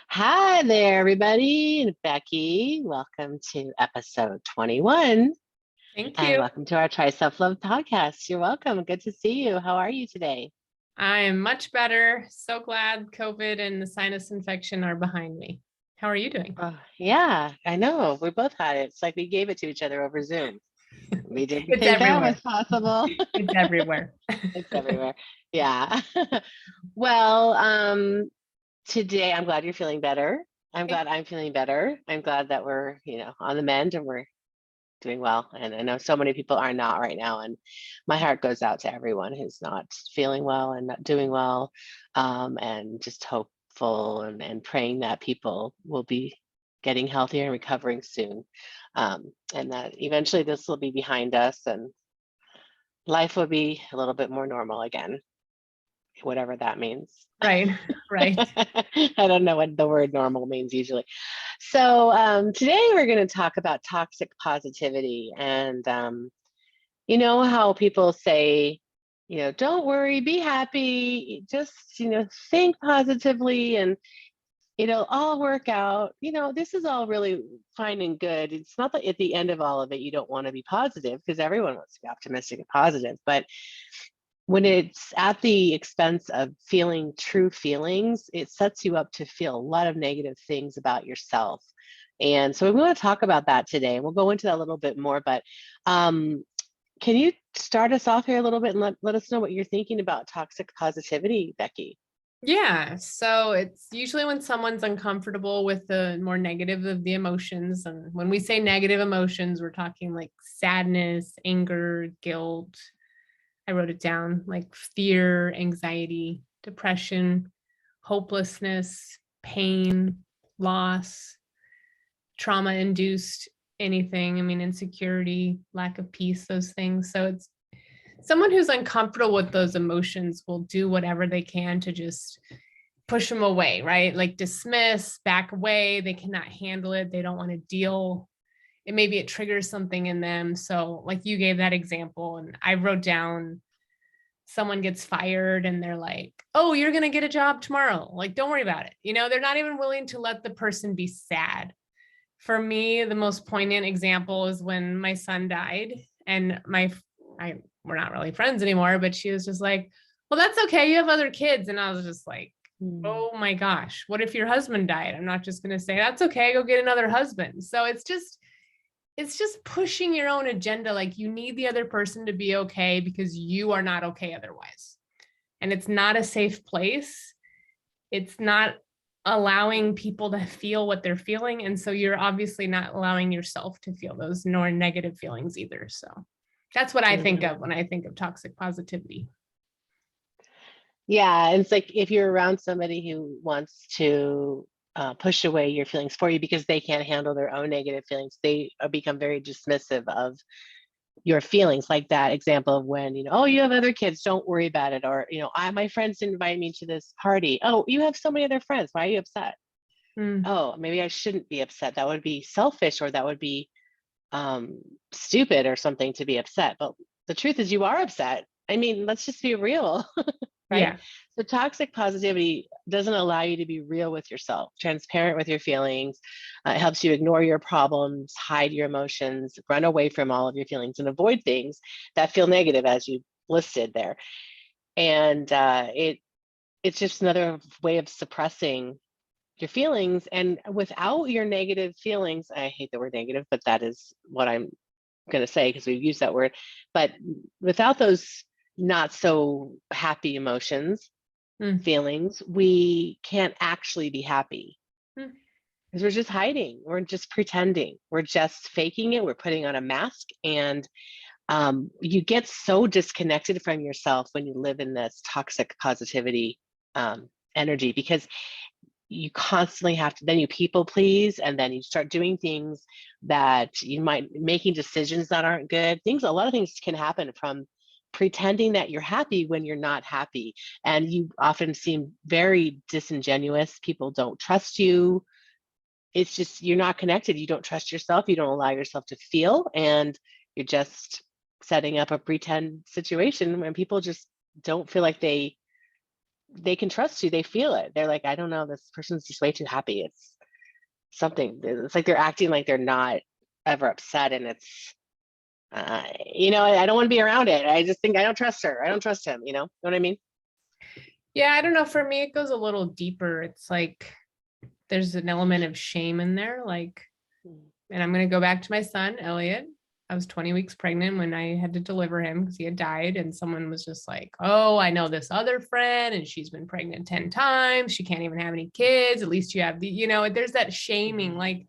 Hi there, everybody. And Becky, welcome to episode 21 Thank and you. welcome to our Try Self Love podcast. You're welcome. Good to see you. How are you today? I am much better. So glad COVID and the sinus infection are behind me. How are you doing? Oh, yeah, I know. We both had it. It's like we gave it to each other over Zoom. We didn't It's think that was everywhere. possible. It's everywhere. It's everywhere. Yeah. Well, today I'm glad you're feeling better. I'm glad I'm feeling better. I'm glad that we're, on the mend and we're doing well. And I know so many people are not right now. And my heart goes out to everyone who's not feeling well and not doing well. And just hopeful and praying that people will be getting healthier and recovering soon. And that eventually this will be behind us and life will be a little bit more normal again, whatever that means. Right, right. I don't know what the word normal means usually. So today we're going to talk about toxic positivity and you know how people say, don't worry, be happy, just, think positively and it'll all work out. This is all really fine and good. It's not that at the end of all of it, you don't want to be positive because everyone wants to be optimistic and positive, but when it's at the expense of feeling true feelings, it sets you up to feel a lot of negative things about yourself. And so we want to talk about that today. And we'll go into that a little bit more, but can you start us off here a little bit and let us know what you're thinking about toxic positivity, Becky? Yeah. So it's usually when someone's uncomfortable with the more negative of the emotions. And when we say negative emotions, we're talking like sadness, anger, guilt. I wrote it down like fear, anxiety, depression, hopelessness, pain, loss, trauma-induced anything. I mean, insecurity, lack of peace, those things. So it's someone who's uncomfortable with those emotions will do whatever they can to just push them away, right? Like dismiss, back away. They cannot handle it. They don't want to deal. And maybe it triggers something in them. So, like you gave that example, and I wrote down someone gets fired and they're like, oh, you're going to get a job tomorrow. Like, don't worry about it. They're not even willing to let the person be sad. For me, the most poignant example is when my son died and we're not really friends anymore, but she was just like, well, that's okay. You have other kids. And I was just like, oh my gosh, what if your husband died? I'm not just going to say, that's okay, go get another husband. So it's just pushing your own agenda. Like you need the other person to be okay because you are not okay otherwise. And it's not a safe place. It's not allowing people to feel what they're feeling. And so you're obviously not allowing yourself to feel those nor negative feelings either. So that's what I think of when I think of toxic positivity. Yeah, it's like if you're around somebody who wants to push away your feelings for you because they can't handle their own negative feelings, they become very dismissive of your feelings. Like that example of when, oh, you have other kids, don't worry about it. Or, my friends didn't invite me to this party. Oh, you have so many other friends. Why are you upset? Oh, maybe I shouldn't be upset. That would be selfish or that would be stupid or something to be upset. But the truth is you are upset. I mean, let's just be real. Right? Yeah. So toxic positivity doesn't allow you to be real with yourself, transparent with your feelings. It helps you ignore your problems, hide your emotions, run away from all of your feelings, and avoid things that feel negative, as you listed there. And it's just another way of suppressing your feelings. And without your negative feelings, I hate the word negative, but that is what I'm going to say because we've used that word. But without those not so happy emotions, feelings, we can't actually be happy because we're just hiding. We're just pretending. We're just faking it. We're putting on a mask. And you get so disconnected from yourself when you live in this toxic positivity energy because you constantly have to, then you people please, and then you start doing things that you might making decisions that aren't good. A lot of things can happen from pretending that you're happy when you're not happy. And you often seem very disingenuous. People don't trust you. It's just, you're not connected. You don't trust yourself. You don't allow yourself to feel. And you're just setting up a pretend situation when people just don't feel like they they can trust you. They feel it. They're like, I don't know, this person's just way too happy. It's something. It's like they're acting like they're not ever upset, and it's I don't want to be around it. I just think I don't trust her. I don't trust him. You know what I mean? Yeah, I don't know. For me, it goes a little deeper. It's like there's an element of shame in there. Like, and I'm going to go back to my son, Elliot. I was 20 weeks pregnant when I had to deliver him because he had died. And someone was just like, oh, I know this other friend and she's been pregnant 10 times. She can't even have any kids. At least you have there's that shaming. Like,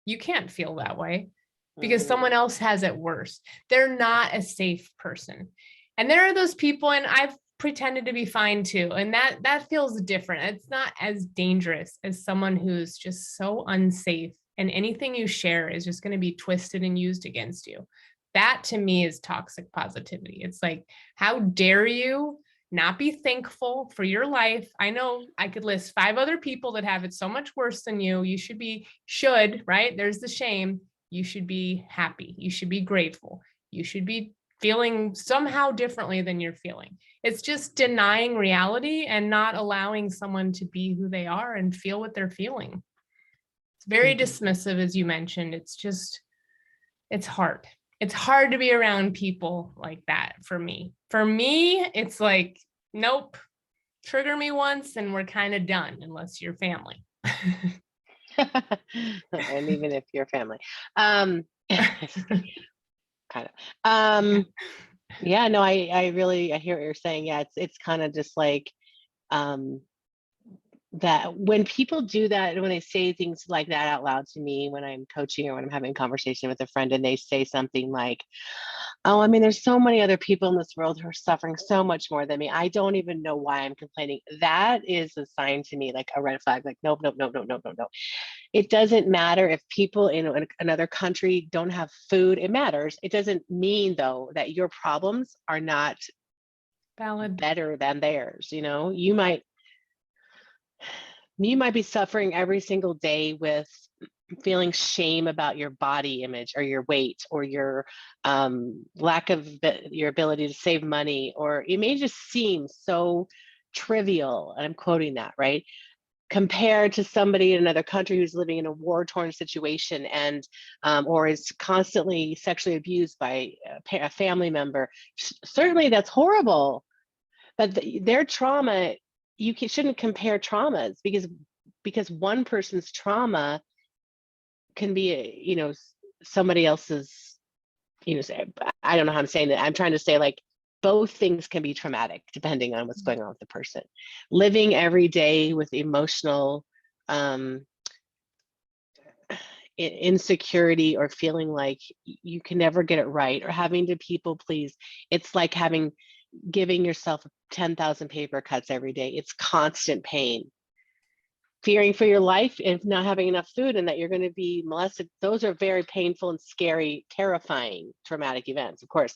you can't feel that way because someone else has it worse. They're not a safe person. And there are those people, and I've pretended to be fine too. And that feels different. It's not as dangerous as someone who's just so unsafe, and anything you share is just going to be twisted and used against you. That to me is toxic positivity. It's like, how dare you not be thankful for your life? I know I could list 5 other people that have it so much worse than you. You should, right? There's the shame. You should be happy. You should be grateful. You should be feeling somehow differently than you're feeling. It's just denying reality and not allowing someone to be who they are and feel what they're feeling. It's very dismissive, as you mentioned. It's hard. It's hard to be around people like that for me. For me, it's like, nope, trigger me once and we're kind of done, unless you're family. And even if you're family, kind of. Yeah, no, I really, I hear what you're saying. Yeah, it's kind of just like, that when people do that, and when they say things like that out loud to me, when I'm coaching or when I'm having a conversation with a friend, and they say something like, oh, I mean, there's so many other people in this world who are suffering so much more than me. I don't even know why I'm complaining. That is a sign to me, like a red flag, like, nope, nope, nope, nope, nope, nope, nope. It doesn't matter if people in another country don't have food. It matters. It doesn't mean, though, that your problems are not Valid. better than theirs. You might be suffering every single day with feeling shame about your body image or your weight or your lack of your ability to save money, or it may just seem so trivial, and I'm quoting that, right, compared to somebody in another country who's living in a war-torn situation, and or is constantly sexually abused by a family member. Certainly that's horrible, but their trauma, shouldn't compare traumas, because one person's trauma can be somebody else's. I don't know how I'm saying that. I'm trying to say, like, both things can be traumatic depending on what's going on with the person. Living every day with emotional insecurity, or feeling like you can never get it right, or having to people please, it's like giving yourself 10,000 paper cuts every day. It's constant pain. Fearing for your life and not having enough food, and that you're going to be molested. Those are very painful and scary, terrifying, traumatic events, of course.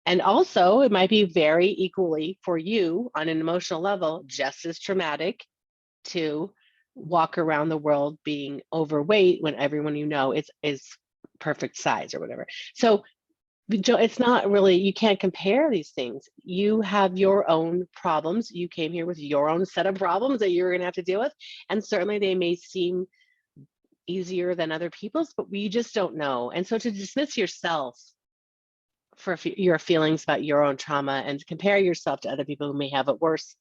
And also, it might be very equally for you on an emotional level, just as traumatic to walk around the world being overweight when everyone is perfect size or whatever. So it's not really, you can't compare these things. You have your own problems. You came here with your own set of problems that you're going to have to deal with. And certainly they may seem easier than other people's, but we just don't know. And so to dismiss yourself for your feelings about your own trauma and compare yourself to other people who may have it worse,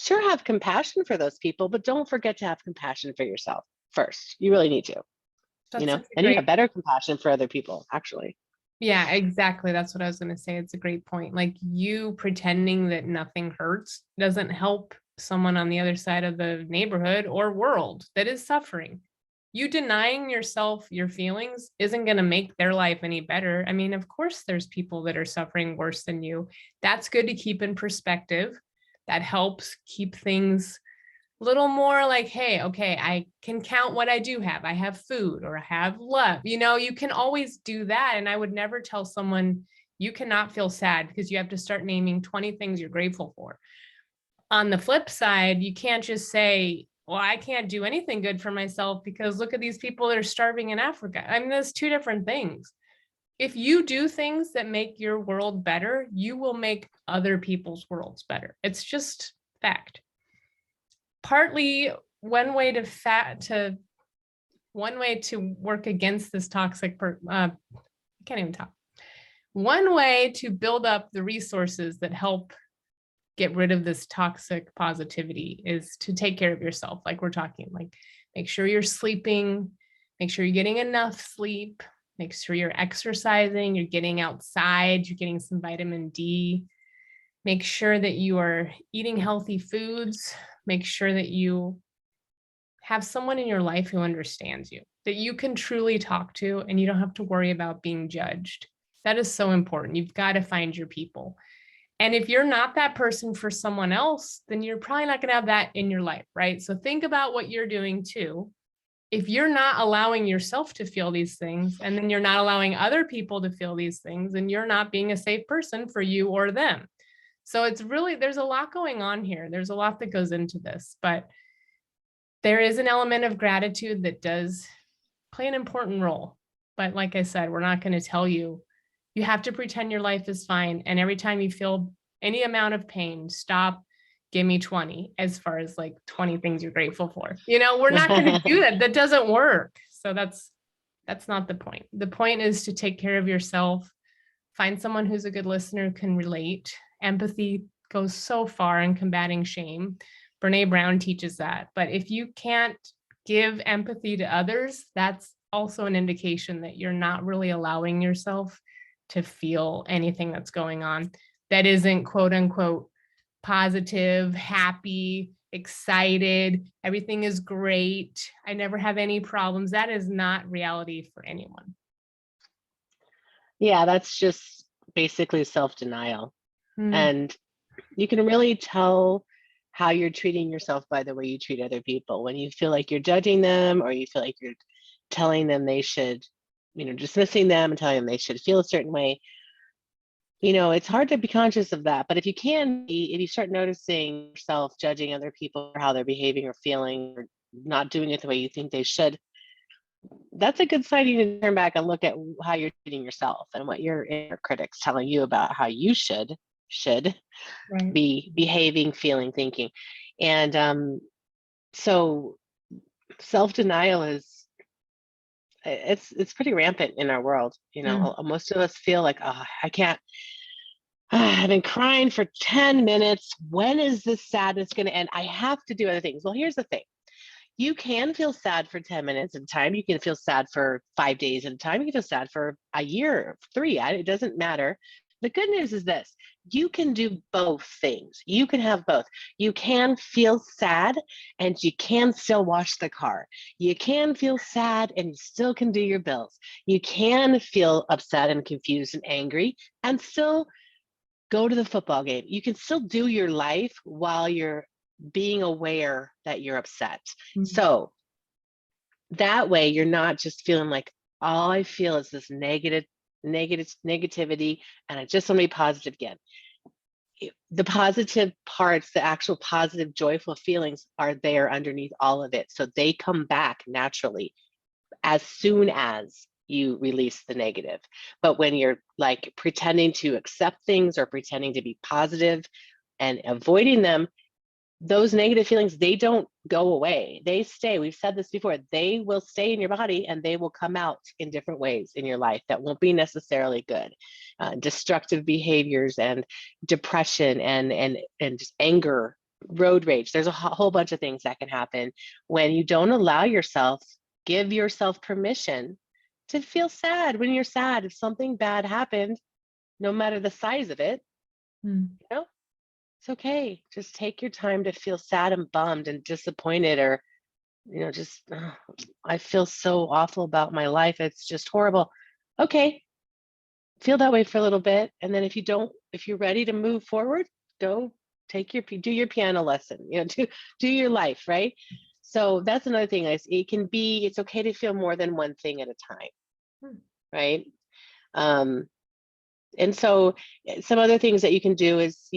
sure, have compassion for those people, but don't forget to have compassion for yourself first. You really need to, and you have better compassion for other people, actually. Yeah, exactly. That's what I was going to say. It's a great point. Like, you pretending that nothing hurts doesn't help someone on the other side of the neighborhood or world that is suffering. You denying yourself your feelings isn't going to make their life any better. I mean, of course, there's people that are suffering worse than you. That's good to keep in perspective. That helps keep things little more like, hey, okay, I can count what I do have. I have food, or I have love. You can always do that. And I would never tell someone you cannot feel sad because you have to start naming 20 things you're grateful for. On the flip side, you can't just say, well, I can't do anything good for myself because look at these people that are starving in Africa. I mean, there's two different things. If you do things that make your world better, you will make other people's worlds better. It's just fact. partly one way to work against this toxic, I can't even talk. One way to build up the resources that help get rid of this toxic positivity is to take care of yourself. Like we're talking, like make sure you're sleeping, make sure you're getting enough sleep, make sure you're exercising, you're getting outside, you're getting some vitamin D, make sure that you are eating healthy foods, make sure that you have someone in your life who understands you, that you can truly talk to, and you don't have to worry about being judged. That is so important. You've got to find your people. And if you're not that person for someone else, then you're probably not going to have that in your life, right? So think about what you're doing too. If you're not allowing yourself to feel these things, and then you're not allowing other people to feel these things, and you're not being a safe person for you or them. So it's really, there's a lot going on here. There's a lot that goes into this, but there is an element of gratitude that does play an important role. But like I said, we're not going to tell you, you have to pretend your life is fine. And every time you feel any amount of pain, stop, give me 20, as far as like 20 things you're grateful for. You know, we're not going to do that. That doesn't work. So that's not the point. The point is to take care of yourself, find someone who's a good listener, who can relate. Empathy goes so far in combating shame. Brene Brown teaches that. But if you can't give empathy to others, that's also an indication that you're not really allowing yourself to feel anything that's going on that isn't quote unquote positive, happy, excited, everything is great, I never have any problems. That is not reality for anyone. Yeah, that's just basically self-denial. Mm. And you can really tell how you're treating yourself by the way you treat other people. When you feel like you're judging them, or you feel like you're telling them they should, dismissing them and telling them they should feel a certain way, it's hard to be conscious of that. But if you start noticing yourself judging other people for how they're behaving or feeling, or not doing it the way you think they should, that's a good sign. You need to turn back and look at how you're treating yourself and what your inner critic's telling you about how you should Right. be behaving, feeling, thinking. And so self-denial it's pretty rampant in our world. Most of us feel like, oh, I can't, I've been crying for 10 minutes. When is this sadness going to end? I have to do other things. Well, here's the thing. You can feel sad for 10 minutes at a time. You can feel sad for 5 days at a time. You can feel sad for a year, 3. It doesn't matter. The good news is this: you can do both things. You can have both. You can feel sad and you can still wash the car. You can feel sad and you still can do your bills. You can feel upset and confused and angry and still go to the football game. You can still do your life while you're being aware that you're upset. Mm-hmm. So that way you're not just feeling like all I feel is this negativity and I just want to be positive again. The positive parts, the actual positive, joyful feelings are there underneath all of it. So they come back naturally as soon as you release the negative. But when you're like pretending to accept things or pretending to be positive and avoiding them, those negative feelings, they don't go away. They stay. We've said this before. They will stay in your body and they will come out in different ways in your life that won't be necessarily good. Destructive behaviors and depression and just anger, road rage. There's a whole bunch of things that can happen when you don't allow yourself, give yourself permission to feel sad. When you're sad, if something bad happened, no matter the size of it, it's okay. Just take your time to feel sad and bummed and disappointed, or, I feel so awful about my life. It's just horrible. Okay. Feel that way for a little bit. And then if you're ready to move forward, go do your piano lesson, do your life. Right. So that's another thing. It's okay to feel more than one thing at a time. Right. And so some other things that you can do is,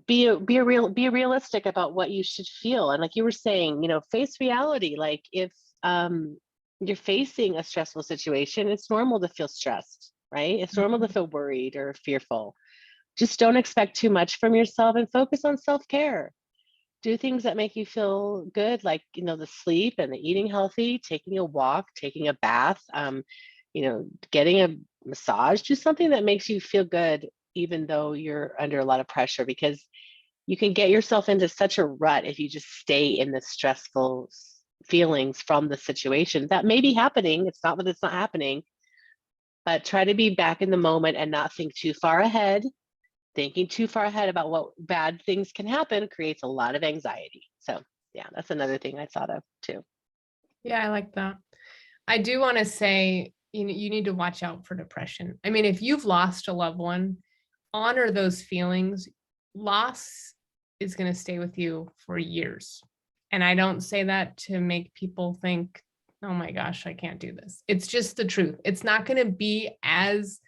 be realistic about what you should feel. And like you were saying, face reality. Like if you're facing a stressful situation, it's normal to feel stressed, right? It's normal to feel worried or fearful. Just don't expect too much from yourself and focus on self-care. do things that make you feel good, like, the sleep and the eating healthy, taking a walk, taking a bath, getting a massage, do something that makes you feel good, even though you're under a lot of pressure, because you can get yourself into such a rut if you just stay in the stressful feelings from the situation that may be happening. It's not that it's not happening, but try to be back in the moment and not think too far ahead. Thinking too far ahead about what bad things can happen creates a lot of anxiety. So yeah, that's another thing I thought of too. Yeah, I like that. I do want to say, you need to watch out for depression. I mean, if you've lost a loved one, honor those feelings. Loss is going to stay with you for years. And I don't say that to make people think, oh my gosh, I can't do this. It's just the truth. It's not going to be as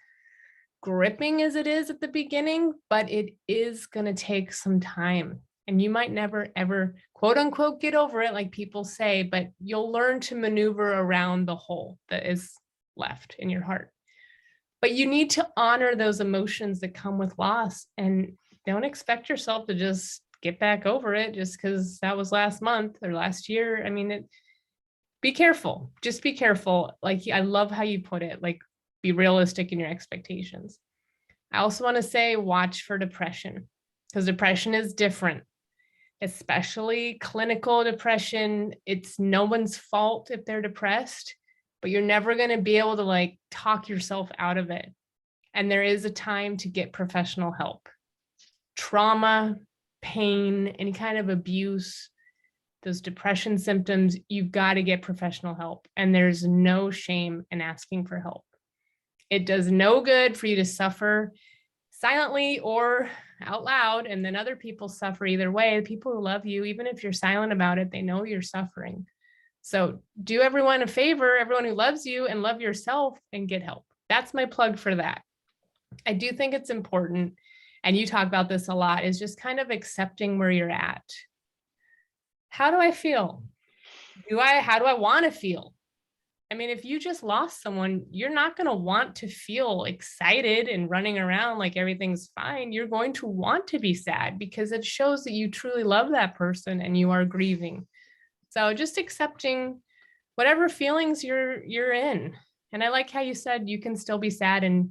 gripping as it is at the beginning, but it is going to take some time. And you might never, ever, quote unquote, get over it, like people say, but you'll learn to maneuver around the hole that is left in your heart. But you need to honor those emotions that come with loss, and don't expect yourself to just get back over it just because that was last month or last year. I mean, be careful. Just be careful. Like, I love how you put it, like, be realistic in your expectations. I also want to say, watch for depression, because depression is different, especially clinical depression. It's no one's fault if they're depressed, but you're never going to be able to like talk yourself out of it. And there is a time to get professional help. Trauma, pain, any kind of abuse, those depression symptoms, you've got to get professional help. And there's no shame in asking for help. It does no good for you to suffer silently or out loud, and then other people suffer either way. The people who love you, even if you're silent about it, they know you're suffering. So do everyone a favor, everyone who loves you, and love yourself, and get help. That's my plug for that. I do think it's important, and you talk about this a lot, is just kind of accepting where you're at. How do I feel? How do I want to feel? I mean, if you just lost someone, you're not going to want to feel excited and running around like everything's fine. You're going to want to be sad, because it shows that you truly love that person and you are grieving. So just accepting whatever feelings you're in. And I like how you said you can still be sad and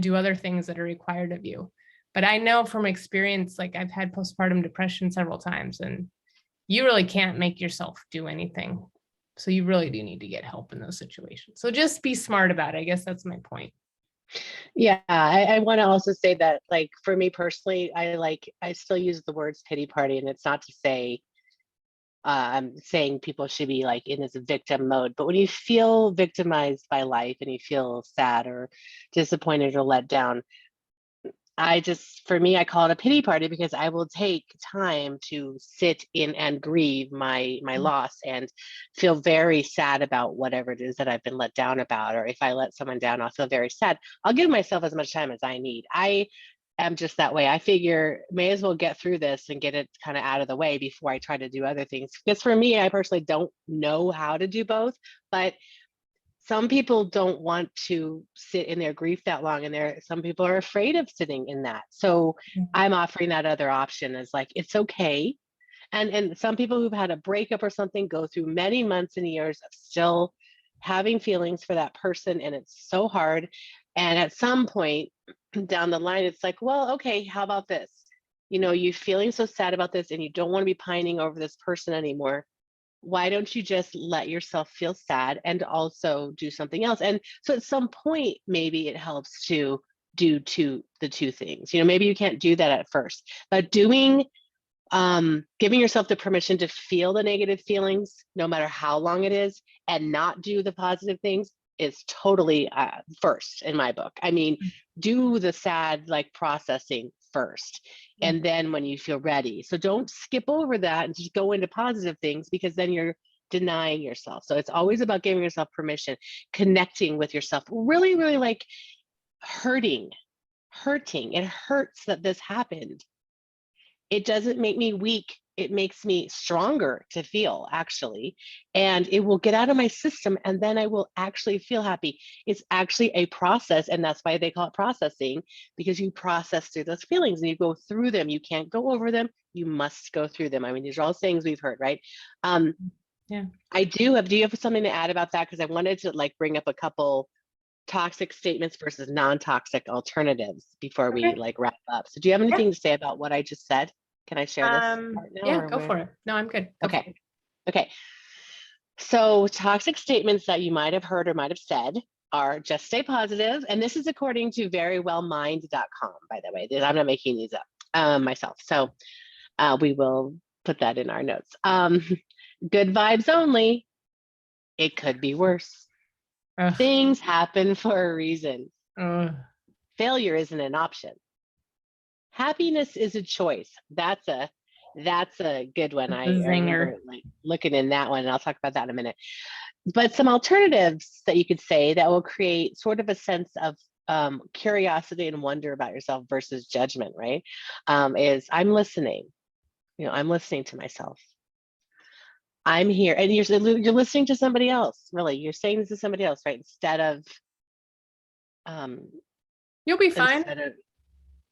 do other things that are required of you. But I know from experience, like, I've had postpartum depression several times, and you really can't make yourself do anything. So you really do need to get help in those situations. So just be smart about it. I guess that's my point. Yeah, I want to also say that, like, for me personally, I still use the words pity party, and it's not to say I'm saying people should be like in this victim mode, but when you feel victimized by life and you feel sad or disappointed or let down, for me, I call it a pity party, because I will take time to sit in and grieve my loss and feel very sad about whatever it is that I've been let down about. Or if I let someone down, I'll feel very sad. I'll give myself as much time as I need. I am just that way. I figure may as well get through this and get it kind of out of the way before I try to do other things. Because for me, I personally don't know how to do both, but some people don't want to sit in their grief that long, and some people are afraid of sitting in that. So I'm offering that other option, as like, it's okay. And some people who've had a breakup or something go through many months and years of still having feelings for that person, and it's so hard. And at some point down the line, it's like, well, okay, how about this? You're feeling so sad about this and you don't want to be pining over this person anymore. Why don't you just let yourself feel sad and also do something else? And so at some point, maybe it helps to do the two things. Maybe you can't do that at first, but giving yourself the permission to feel the negative feelings, no matter how long it is, and not do the positive things is totally first in my book. I mean, do the sad, like, processing first, and then when you feel ready. So don't skip over that and just go into positive things, because then you're denying yourself. So it's always about giving yourself permission, connecting with yourself, really, really, like, hurting. It hurts that this happened. It doesn't make me weak. It makes me stronger to feel, actually. And it will get out of my system, and then I will actually feel happy. It's actually a process. And that's why they call it processing, because you process through those feelings and you go through them. You can't go over them. You must go through them. I mean, these are all things we've heard, right? Yeah. Do you have something to add about that? Because I wanted to like bring up a couple toxic statements versus non-toxic alternatives before we Okay. like wrap up. So do you have Yeah. anything to say about what I just said? Can I share this part now, Yeah, or go where? for it. No, I'm good. Go for Okay. it. Okay. So toxic statements that you might have heard or might have said are just stay positive. And this is according to verywellmind.com, by the way. I'm not making these up myself. So we will put that in our notes. Good vibes only. It could be worse. Ugh. Things happen for a reason. Ugh. Failure isn't an option. Happiness is a choice. That's a good one. That's a I zinger. remember like looking in that one, and I'll talk about that in a minute. But some alternatives that you could say that will create sort of a sense of curiosity and wonder about yourself versus judgment, right? Is I'm listening. I'm listening to myself. I'm here, and you're listening to somebody else. Really, you're saying this to somebody else, right? Um, You'll be fine. instead of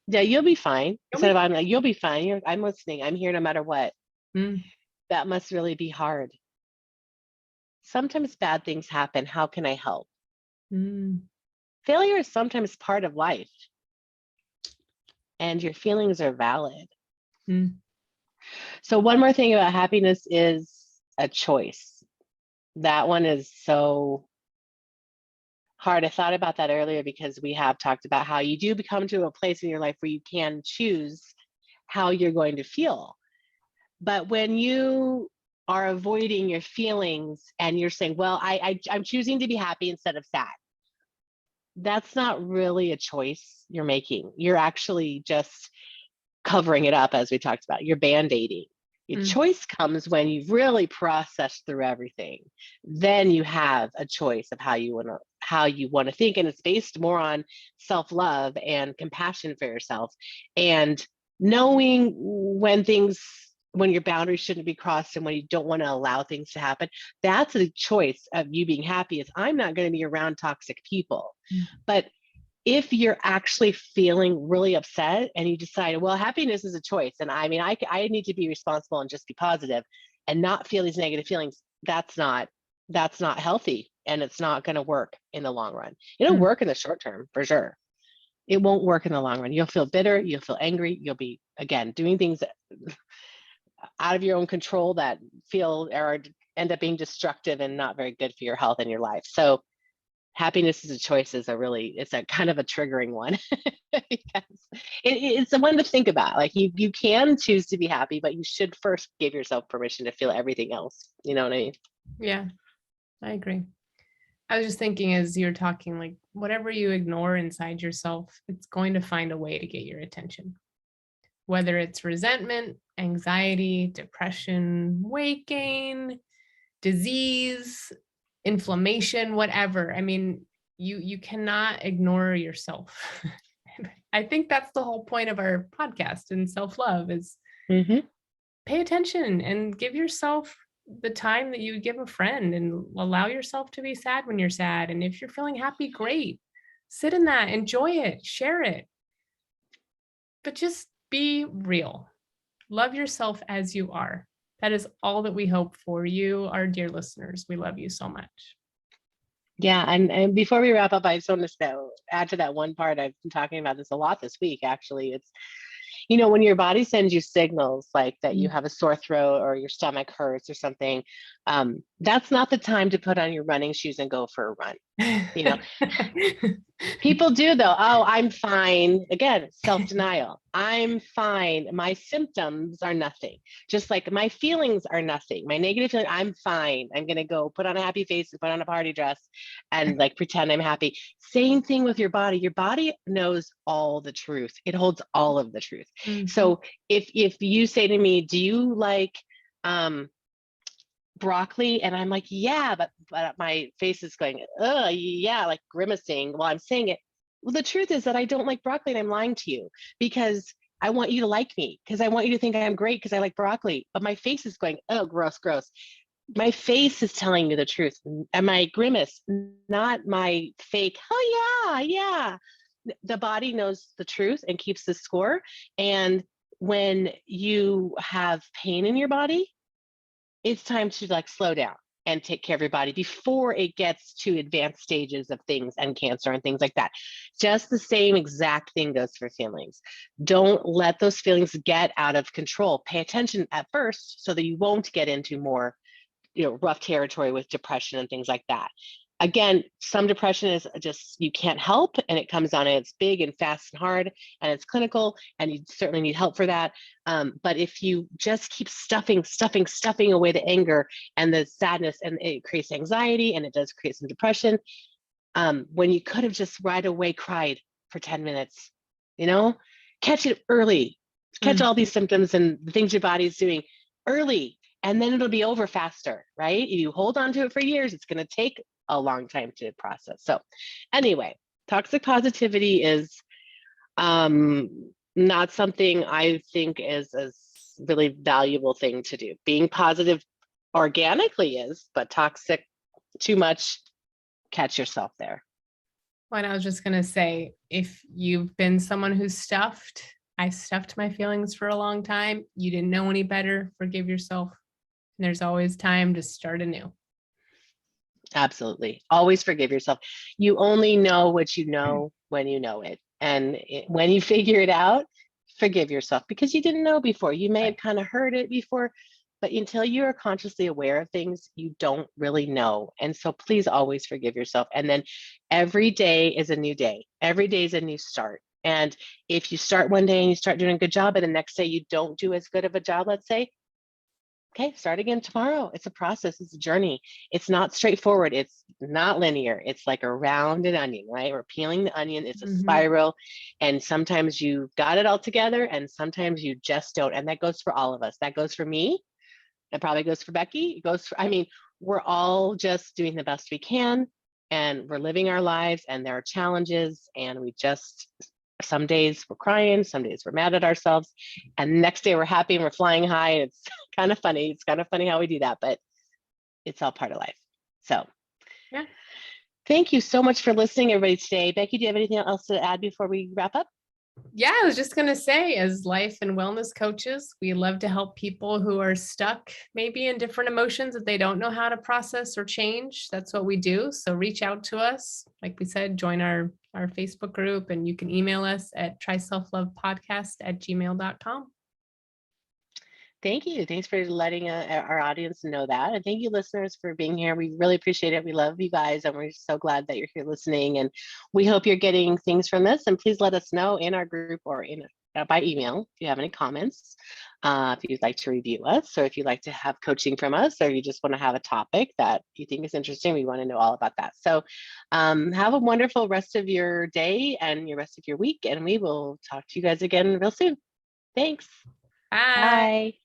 yeah, you'll be fine. You'll Instead be of I'm like, you'll be fine. I'm listening. I'm here no matter what. fine. That must really be hard. Sometimes bad things happen. How can I help? Mm. Failure is sometimes part of life, and your feelings are valid. Mm. So, one more thing about happiness is a choice. That one is so hard. I thought about that earlier because we have talked about how you do become to a place in your life where you can choose how you're going to feel. But when you are avoiding your feelings and you're saying, well, I'm choosing to be happy instead of sad, that's not really a choice you're making. You're actually just covering it up, as we talked about. You're band-aiding. Your Mm. choice comes when you've really processed through everything. Then you have a choice of how you want to think, and it's based more on self-love and compassion for yourself, and knowing when your boundaries shouldn't be crossed and when you don't want to allow things to happen. That's a choice of you being happy. Is I'm not going to be around toxic people. Mm. But if you're actually feeling really upset and you decide, well, happiness is a choice, and I mean, I need to be responsible and just be positive and not feel these negative feelings, that's not healthy, and it's not going to work in the long run. It'll Mm. work in the short term for sure. It won't work in the long run. You'll feel bitter, you'll feel angry, you'll be again doing things out of your own control that feel or end up being destructive and not very good for your health and your life. So happiness is a choice is it's a kind of a triggering one because it's the one to think about. Like you can choose to be happy, but you should first give yourself permission to feel everything else. You know what I mean? Yeah, I agree. I was just thinking as you're talking, like whatever you ignore inside yourself, it's going to find a way to get your attention. Whether it's resentment, anxiety, depression, weight gain, disease, inflammation, whatever. I mean, you cannot ignore yourself. I think that's the whole point of our podcast and self-love is pay attention and give yourself the time that you would give a friend and allow yourself to be sad when you're sad. And if you're feeling happy, great. Sit in that, enjoy it, share it. But just be real. Love yourself as you are. That is all that we hope for you, our dear listeners. We love you so much. Yeah, and before we wrap up, I just want to add to that one part. I've been talking about this a lot this week, actually. It's when your body sends you signals like that you Mm. have a sore throat or your stomach hurts or something, that's not the time to put on your running shoes and go for a run. People do though. Oh, I'm fine. Again, self-denial. I'm fine. My symptoms are nothing. Just like my feelings are nothing. My negative feeling, I'm fine. I'm going to go put on a happy face and put on a party dress and like pretend I'm happy. Same thing with your body. Your body knows all the truth. It holds all of the truth. Mhm. So if you say to me, do you like broccoli? And I'm like, yeah, but my face is going, yeah, like grimacing while I'm saying it. Well, the truth is that I don't like broccoli, and I'm lying to you because I want you to like me because I want you to think I'm great because I like broccoli. But my face is going, oh, gross, gross. My face is telling you the truth. And my grimace, not my fake, oh, yeah. The body knows the truth and keeps the score. And when you have pain in your body, it's time to like slow down and take care of your body before it gets to advanced stages of things and cancer and things like that. Just the same exact thing goes for feelings. Don't let those feelings get out of control. Pay attention at first so that you won't get into more, rough territory with depression and things like that. Again, some depression is just you can't help, and it comes on and it's big and fast and hard, and it's clinical, and you certainly need help for that. But if you just keep stuffing away the anger and the sadness, and it creates anxiety, and it does create some depression, when you could have just right away cried for 10 minutes, catch it early, catch all these symptoms and the things your body is doing early, and then it'll be over faster, right? If you hold on to it for years, it's going to take a long time to process. So anyway, toxic positivity is not something I think is a really valuable thing to do. Being positive organically is, but toxic too much, catch yourself there. Well, I was just going to say, if you've been someone I stuffed my feelings for a long time, you didn't know any better, forgive yourself. And there's always time to start anew. Absolutely. Always forgive yourself. You only know what you know when you know it. And when you figure it out, forgive yourself because you didn't know before. You may have kind of heard it before, but until you are consciously aware of things, you don't really know. And so please always forgive yourself. And then every day is a new day. Every day is a new start. And if you start one day and you start doing a good job, and the next day you don't do as good of a job, let's say, okay, start again tomorrow. It's a process. It's a journey. It's not straightforward. It's not linear. It's like a rounded onion, right? We're peeling the onion. It's a spiral. And sometimes you've got it all together and sometimes you just don't. And that goes for all of us. That goes for me. That probably goes for Becky. It goes for, we're all just doing the best we can and we're living our lives and there are challenges and some days we're crying, some days we're mad at ourselves, and the next day we're happy and we're flying high. And it's kind of funny. It's kind of funny how we do that, but it's all part of life. So yeah. Thank you so much for listening, everybody, today. Becky, do you have anything else to add before we wrap up? Yeah, I was just going to say, as life and wellness coaches, we love to help people who are stuck maybe in different emotions that they don't know how to process or change. That's what we do. So reach out to us. Like we said, join our Facebook group, and you can email us at tryselflovepodcast@gmail.com. Thank you. Thanks for letting our audience know that. And thank you, listeners, for being here. We really appreciate it. We love you guys, and we're so glad that you're here listening. And we hope you're getting things from this. And please let us know in our group or by email if you have any comments, if you'd like to review us, or if you'd like to have coaching from us, or you just want to have a topic that you think is interesting. We want to know all about that. So have a wonderful rest of your day and your rest of your week. And we will talk to you guys again real soon. Thanks. Bye. Bye.